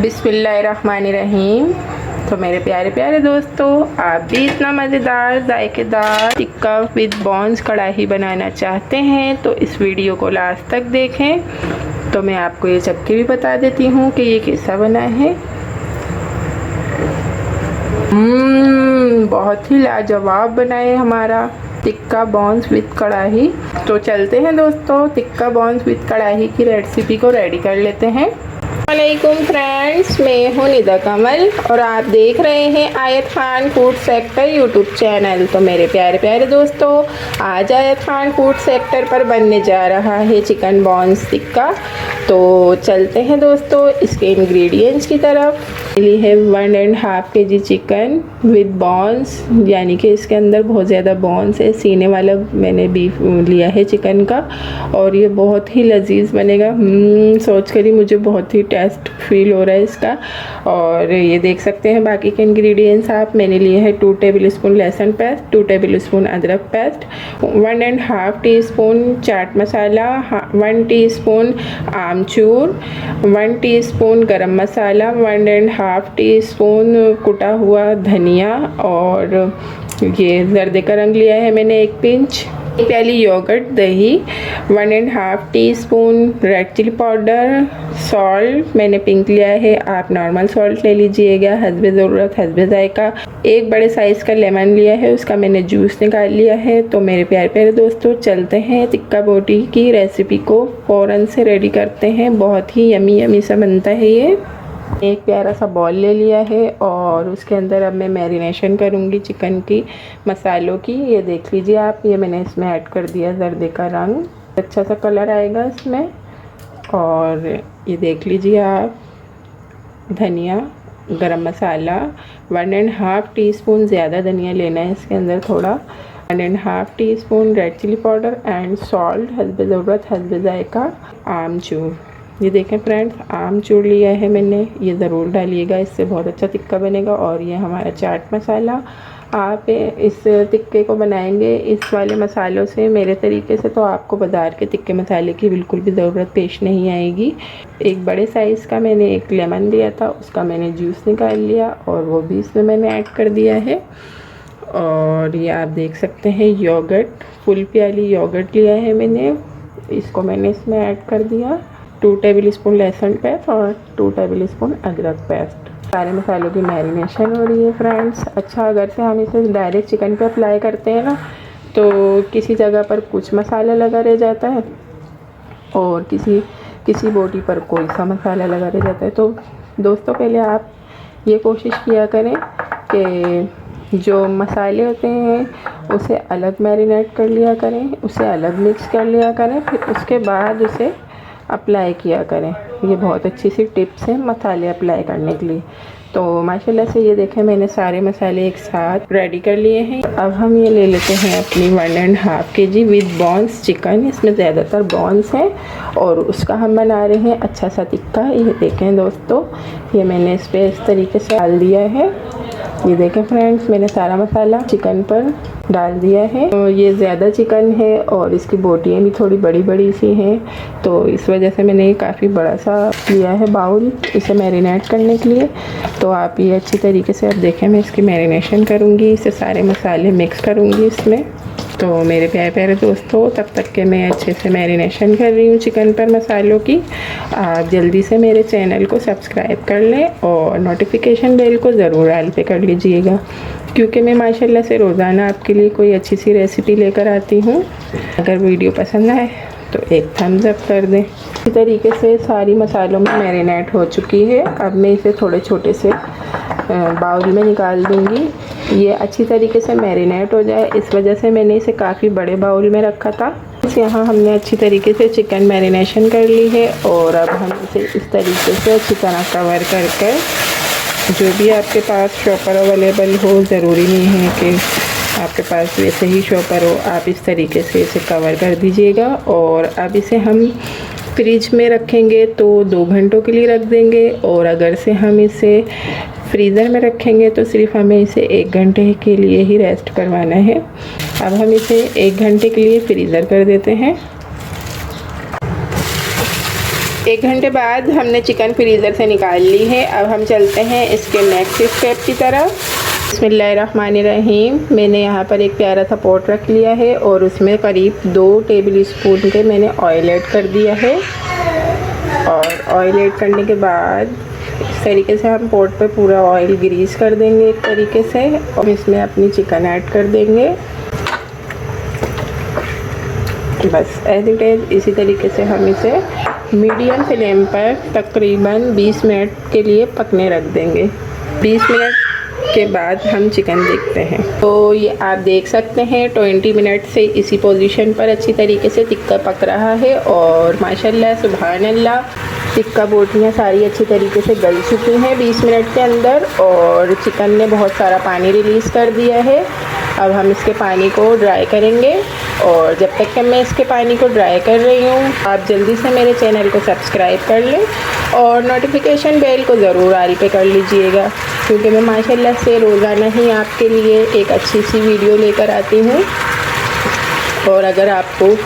बिस्मिल्लाहिर्रहमानिर्रहीम। तो मेरे प्यारे प्यारे दोस्तों, आप भी इतना मज़ेदार जायकेदार टिक्का विद बॉन्स कढ़ाई बनाना चाहते हैं तो इस वीडियो को लास्ट तक देखें। तो मैं आपको ये चक्की भी बता देती हूँ कि ये कैसा बना है। बहुत ही लाजवाब बना है हमारा टिक्का बॉन्स विद कढ़ाई। तो चलते हैं दोस्तों, टिक्का बॉन्स विद कढ़ाई की रेसिपी को रेडी कर लेते हैं। वालेकुम फ्रेंड्स, मैं हूं निदा कमल और आप देख रहे हैं आयत Khan food sector YouTube channel. तो मेरे प्यारे प्यारे दोस्तों, आज आयत खान फूड सेक्टर पर बनने जा रहा है चिकन बॉन्स टिक्का। तो चलते हैं दोस्तों इसके इंग्रेडिएंट्स की तरफ। ली है 1.5 kg चिकन विद बॉन्स, यानी कि इसके अंदर बहुत ज़्यादा बॉन्स है। सीने वाला मैंने बीफ लिया है चिकन का और ये बहुत ही लजीज बनेगा। सोच कर ही मुझे बहुत ही टेस्ट फील हो रहा है इसका। और ये देख सकते हैं बाकी के इंग्रेडिएंट्स आप। मैंने लिए हैं 2 टेबलस्पून लहसुन पेस्ट, 2 टेबलस्पून अदरक paste, 1.5 teaspoon chaat masala, 1 teaspoon आमचूर, 1 टीस्पून गरम मसाला, 1.5 टीस्पून कुटा हुआ धनिया और ये जर्दे का रंग लिया है मैंने 1 पिंच। प्याली योगर्ट दही, 1.5 teaspoon red chilli powder, salt मैंने पिंक लिया है, आप नॉर्मल सॉल्ट ले लीजिएगा हस्बे ज़रूरत हस्बे जायका। 1 बड़े साइज़ का लेमन लिया है, उसका मैंने जूस निकाल लिया है। तो मेरे प्यारे प्यारे दोस्तों, चलते हैं टिक्का बोटी की रेसिपी को फ़ौरन से रेडी करते हैं। बहुत ही यमी यमी सा बनता है ये। एक प्यारा सा बॉल ले लिया है और उसके अंदर अब मैं मैरिनेशन करूँगी चिकन की मसालों की। ये देख लीजिए आप, ये मैंने इसमें ऐड कर दिया जर्दे का रंग, अच्छा सा कलर आएगा इसमें। और ये देख लीजिए आप, धनिया, गरम मसाला 1.5 टीस्पून, ज़्यादा धनिया लेना है इसके अंदर थोड़ा, 1.5 teaspoon red chilli powder and salt हस्बे ज़रूरत हस्बे जायका। आमचूर, ये देखें फ्रेंड्स, आमचूर लिया है मैंने, ये ज़रूर डालिएगा, इससे बहुत अच्छा टिक्का बनेगा। और ये हमारा चाट मसाला। आप इस टिक्के को बनाएंगे इस वाले मसालों से मेरे तरीके से, तो आपको बाज़ार के टिक्के मसाले की बिल्कुल भी ज़रूरत पेश नहीं आएगी। एक बड़े साइज़ का मैंने एक लेमन लिया था, उसका मैंने जूस निकाल लिया और वो भी इसमें मैंने ऐड कर दिया है। और ये आप देख सकते हैं योगर्ट, फुल प्याली योगर्ट लिया है मैंने, इसको मैंने इसमें ऐड कर दिया। 2 टेबलस्पून लहसुन पेस्ट और 2 टेबलस्पून अदरक पेस्ट। सारे मसालों की मैरिनेशन हो रही है फ्रेंड्स। अच्छा, अगर से हम इसे डायरेक्ट चिकन पे अप्लाई करते हैं ना, तो किसी जगह पर कुछ मसाला लगा रह जाता है और किसी बोटी पर कोई सा मसाला लगा रह जाता है। तो दोस्तों, पहले आप ये कोशिश किया करें कि जो मसाले होते हैं उसे अलग मैरिनेट कर लिया करें, उसे अलग मिक्स कर लिया करें, फिर उसके बाद उसे अप्लाई किया करें। ये बहुत अच्छी सी टिप्स है मसाले अप्लाई करने के लिए। तो माशाल्लाह से ये देखें, मैंने सारे मसाले एक साथ रेडी कर लिए हैं। अब हम ये ले लेते हैं अपनी 1.5 kg विद बॉन्स चिकन। इसमें ज़्यादातर बॉन्स हैं और उसका हम बना रहे हैं अच्छा सा टिक्का। ये देखें दोस्तों, ये मैंने इस पर इस तरीके से डाल दिया है। ये देखें फ्रेंड्स, मैंने सारा मसाला चिकन पर डाल दिया है। तो ये ज़्यादा चिकन है और इसकी बोटियाँ भी थोड़ी बड़ी बड़ी सी हैं, तो इस वजह से मैंने काफ़ी बड़ा सा लिया है बाउल इसे मैरिनेट करने के लिए। तो आप ये अच्छी तरीके से, अब देखें मैं इसकी मैरिनेशन करूँगी, इसे सारे मसाले मिक्स करूँगी इसमें। तो मेरे प्यारे प्यारे दोस्तों, तब तक के मैं अच्छे से मैरिनेशन कर रही हूँ चिकन पर मसालों की। आप जल्दी से मेरे चैनल को सब्सक्राइब कर लें और नोटिफिकेशन बेल को ज़रूर ऑल पे कर लीजिएगा, क्योंकि मैं माशाल्लाह से रोज़ाना आपके लिए कोई अच्छी सी रेसिपी लेकर आती हूँ। अगर वीडियो पसंद आए तो एक थम्स अप कर दें। इसी तरीके से सारी मसालों में मैरिनेट हो चुकी है। अब मैं इसे थोड़े छोटे से बाउल में निकाल दूँगी। ये अच्छी तरीके से मैरिनेट हो जाए, इस वजह से मैंने इसे काफ़ी बड़े बाउल में रखा था। यहाँ हमने अच्छी तरीके से चिकन मैरिनेशन कर ली है और अब हम इसे इस तरीके से अच्छी तरह कवर कर कर, जो भी आपके पास शॉपर अवेलेबल हो, ज़रूरी नहीं है कि आपके पास वैसे ही शॉपर हो, आप इस तरीके से इसे कवर कर दीजिएगा। और अब इसे हम फ्रिज में रखेंगे तो 2 घंटों के लिए रख देंगे, और अगर से हम इसे फ्रीज़र में रखेंगे तो सिर्फ हमें इसे 1 घंटे के लिए ही रेस्ट करवाना है। अब हम इसे 1 घंटे के लिए फ्रीज़र कर देते हैं। 1 घंटे बाद हमने चिकन फ्रीज़र से निकाल ली है। अब हम चलते हैं इसके नेक्स्ट स्टेप की तरफ। बिस्मिल्लाहिर्रहमानिर्रहीम। मैंने यहाँ पर एक प्यारा सा पॉट रख लिया है और उसमें करीब 2 टेबल स्पून के मैंने ऑयल ऐड कर दिया है। और ऑयल ऐड करने के बाद इस तरीके से हम पॉट पे पूरा ऑयल ग्रीस कर देंगे एक तरीके से, और इसमें अपनी चिकन ऐड कर देंगे। बस एज इट इज़ इसी तरीके से हम इसे मीडियम फ्लेम पर तकरीबन 20 मिनट के लिए पकने रख देंगे। 20 मिनट के बाद हम चिकन देखते हैं। तो ये आप देख सकते हैं 20 मिनट से इसी पोजीशन पर अच्छी तरीके से टिक्का पक रहा है और माशाल्लाह सुभान अल्लाह टिक्का बोटियाँ सारी अच्छी तरीके से गल चुकी हैं 20 मिनट के अंदर, और चिकन ने बहुत सारा पानी रिलीज़ कर दिया है। अब हम इसके पानी को ड्राई करेंगे, और जब तक कि मैं इसके पानी को ड्राई कर रही हूँ आप जल्दी से मेरे चैनल को सब्सक्राइब कर लें और नोटिफिकेशन बेल को ज़रूर ऑल पे कर लीजिएगा, क्योंकि मैं माशाल्लाह से रोज़ाना ही आपके लिए एक अच्छी सी वीडियो लेकर आती हूँ। और अगर आपको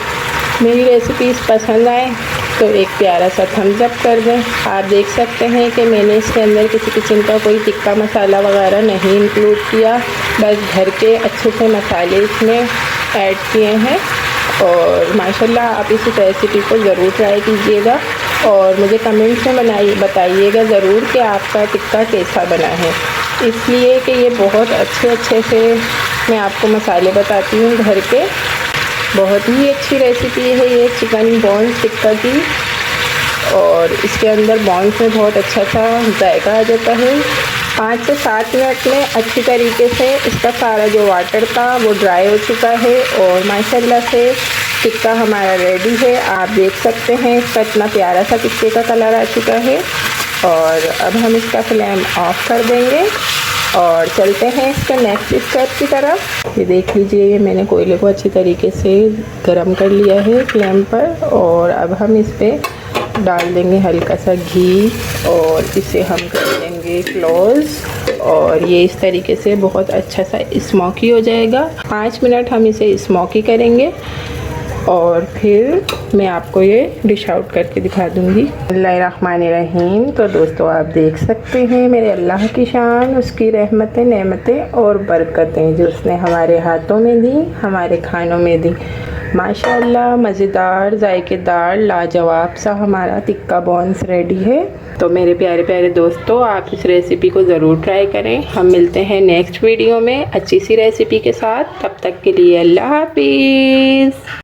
मेरी रेसिपीज़ पसंद आए तो एक प्यारा सा थम्स अप कर दें। आप देख सकते हैं कि मैंने इसके अंदर किसी किस्म का कोई टिक्का मसाला वगैरह नहीं इंक्लूड किया, बस घर के अच्छे से मसाले इसमें ऐड किए हैं। और माशाल्लाह आप इस रेसिपी को ज़रूर ट्राई कीजिएगा और मुझे कमेंट्स में बताइएगा ज़रूर कि आपका टिक्का कैसा बना है, इसलिए कि ये बहुत अच्छे से मैं आपको मसाले बताती हूँ घर के। बहुत ही अच्छी रेसिपी है ये चिकन बॉन्स टिक्का की, और इसके अंदर बॉन्स में बहुत अच्छा सा जायका आ जाता है। 5 से 7 मिनट में अच्छी तरीके से इसका सारा जो वाटर था वो ड्राई हो चुका है और माशाल्लाह से टिक्का हमारा रेडी है। आप देख सकते हैं इसका इतना प्यारा सा टिक्के का कलर आ चुका है। और अब हम इसका फ्लेम ऑफ कर देंगे और चलते हैं इसके नेक्स्ट स्टेप की तरफ। ये देख लीजिए, ये मैंने कोयले को अच्छी तरीके से गरम कर लिया है फ्लेम पर, और अब हम इस पर डाल देंगे हल्का सा घी और इसे हम कर देंगे क्लोज़, और ये इस तरीके से बहुत अच्छा सा स्मोकी हो जाएगा। 5 मिनट हम इसे स्मोकी करेंगे और फिर मैं आपको ये डिश आउट करके दिखा दूँगी। बिस्मिल्लाहिर्रहमानिर्रहीम। तो दोस्तों आप देख सकते हैं मेरे अल्लाह की शान, उसकी रहमतें, नेमतें और बरकतें जो उसने हमारे हाथों में दी, हमारे खानों में दी। माशाल्लाह मज़ेदार, जायकेदार, लाजवाब सा हमारा टिक्का बॉन्स रेडी है। तो मेरे प्यारे प्यारे दोस्तों आप इस रेसिपी को ज़रूर ट्राई करें। हम मिलते हैं नेक्स्ट वीडियो में अच्छी सी रेसिपी के साथ। तब तक के लिए अल्लाह हाफिज़।